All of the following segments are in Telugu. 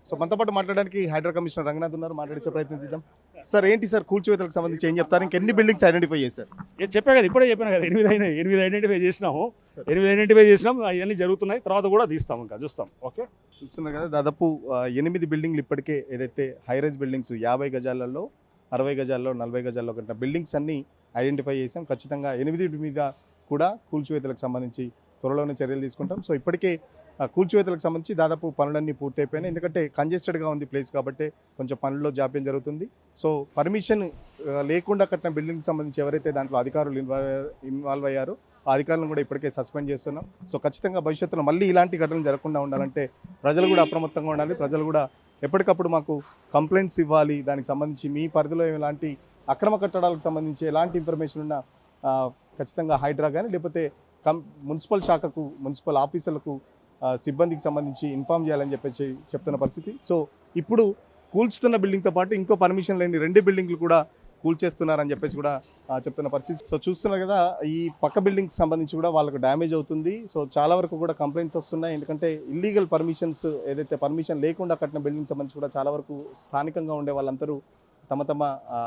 సో మనతో పాటు మాట్లాడడానికి హైడ్రా కమిషనర్ రంగనాథ్ ఉన్నారు, మాట్లాడించే ప్రయత్నం చేద్దాం. సార్ ఏంటి సార్ కూల్చివేతలకు సంబంధించి ఏం చెప్తారు? ఇంకెన్ని బిల్డింగ్స్ ఐడెంటిఫై చేశారు? చెప్పా కదా, ఇప్పుడే చెప్పాను కదా, 8 అయినాయి. 8 ఐడెంటిఫై చేసినాము, 8 ఐడెంటిఫై చేసినాం. అవన్నీ జరుగుతున్నాయి, తర్వాత కూడా తీస్తాం, ఇంకా చూస్తాం. ఓకే, చూస్తున్నారు కదా, దాదాపు 8 బిల్డింగ్లు ఇప్పటికే ఏదైతే హైరైజ్ బిల్డింగ్స్ 50 గజాలలో 60 గజాల్లో 40 గజాల్లో కట్టిన బిల్డింగ్స్ అన్నీ ఐడెంటిఫై చేసాం. ఖచ్చితంగా 8 మీద కూడా కూల్చివేతలకు సంబంధించి త్వరలోనే చర్యలు తీసుకుంటాం. సో ఇప్పటికే కూల్చివేతలకు సంబంధించి దాదాపు పనులన్నీ పూర్తయిపోయినాయి. ఎందుకంటే కంజెస్టెడ్గా ఉంది ప్లేస్ కాబట్టి కొంచెం పనుల్లో జాప్యం జరుగుతుంది. సో పర్మిషన్ లేకుండా కట్టిన బిల్డింగ్కి సంబంధించి ఎవరైతే దాంట్లో అధికారులు ఇన్వాల్వ్ అయ్యారో ఆ అధికారులను కూడా ఇప్పటికే సస్పెండ్ చేస్తున్నాం. సో ఖచ్చితంగా భవిష్యత్తులో మళ్ళీ ఇలాంటి ఘటనలు జరగకుండా ఉండాలంటే ప్రజలు కూడా అప్రమత్తంగా ఉండాలి. ప్రజలు కూడా ఎప్పటికప్పుడు మాకు కంప్లైంట్స్ ఇవ్వాలి. దానికి సంబంధించి మీ పరిధిలో ఎలాంటి అక్రమ కట్టడాలకు సంబంధించి ఎలాంటి ఇన్ఫర్మేషన్ ఉన్నా ఖచ్చితంగా హైడ్రా కానీ లేకపోతే మున్సిపల్ శాఖకు, మున్సిపల్ ఆఫీసర్లకు, సిబ్బందికి సంబంధించి ఇన్ఫామ్ చేయాలని చెప్పేసి చెప్తున్న పరిస్థితి. సో ఇప్పుడు కూల్చుతున్న బిల్డింగ్తో పాటు ఇంకో పర్మిషన్ లేని 2 బిల్డింగ్లు కూడా కూల్చేస్తున్నారని చెప్పేసి కూడా చెప్తున్న పరిస్థితి. సో చూస్తున్నారు కదా, ఈ పక్క బిల్డింగ్కి సంబంధించి కూడా వాళ్ళకు డ్యామేజ్ అవుతుంది. సో చాలా వరకు కూడా కంప్లైంట్స్ వస్తున్నాయి. ఎందుకంటే ఇల్లీగల్ పర్మిషన్స్, ఏదైతే పర్మిషన్ లేకుండా కట్టిన బిల్డింగ్ సంబంధించి కూడా చాలా వరకు స్థానికంగా ఉండే వాళ్ళందరూ తమ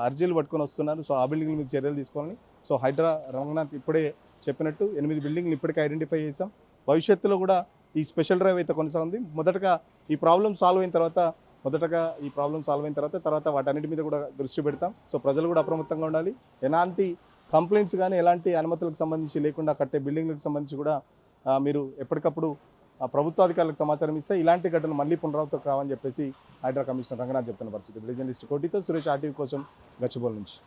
అర్జీలు పట్టుకొని వస్తున్నారు. సో ఆ బిల్డింగ్ల మీద చర్యలు తీసుకోవాలని సో హైడ్రా రంగనాథ్ ఇప్పుడే చెప్పినట్టు 8 బిల్డింగ్లు ఇప్పటికే ఐడెంటిఫై చేసాం. భవిష్యత్తులో కూడా ఈ స్పెషల్ డ్రైవ్ అయితే కొనసాగుంది. మొదటగా ఈ ప్రాబ్లం సాల్వ్ అయిన తర్వాత వాటన్నిటి మీద కూడా దృష్టి పెడతాం. సో ప్రజలు కూడా అప్రమత్తంగా ఉండాలి. ఎలాంటి కంప్లైంట్స్ కానీ ఎలాంటి అనుమతులకు సంబంధించి లేకుండా కట్టే బిల్డింగ్లకు సంబంధించి కూడా మీరు ఎప్పటికప్పుడు ప్రభుత్వ అధికారులకు సమాచారం ఇస్తే ఇలాంటి ఘటనలు మళ్ళీ పునరావృతం కావని చెప్పేసి హైడ్రా కమిషనర్ రంగనాథ్ చెప్తున్న పరిస్థితి. జర్నలిస్ట్ కోటితో సురేష్, ఆర్టీవీ కోసం, గచ్చిబౌలి నుంచి.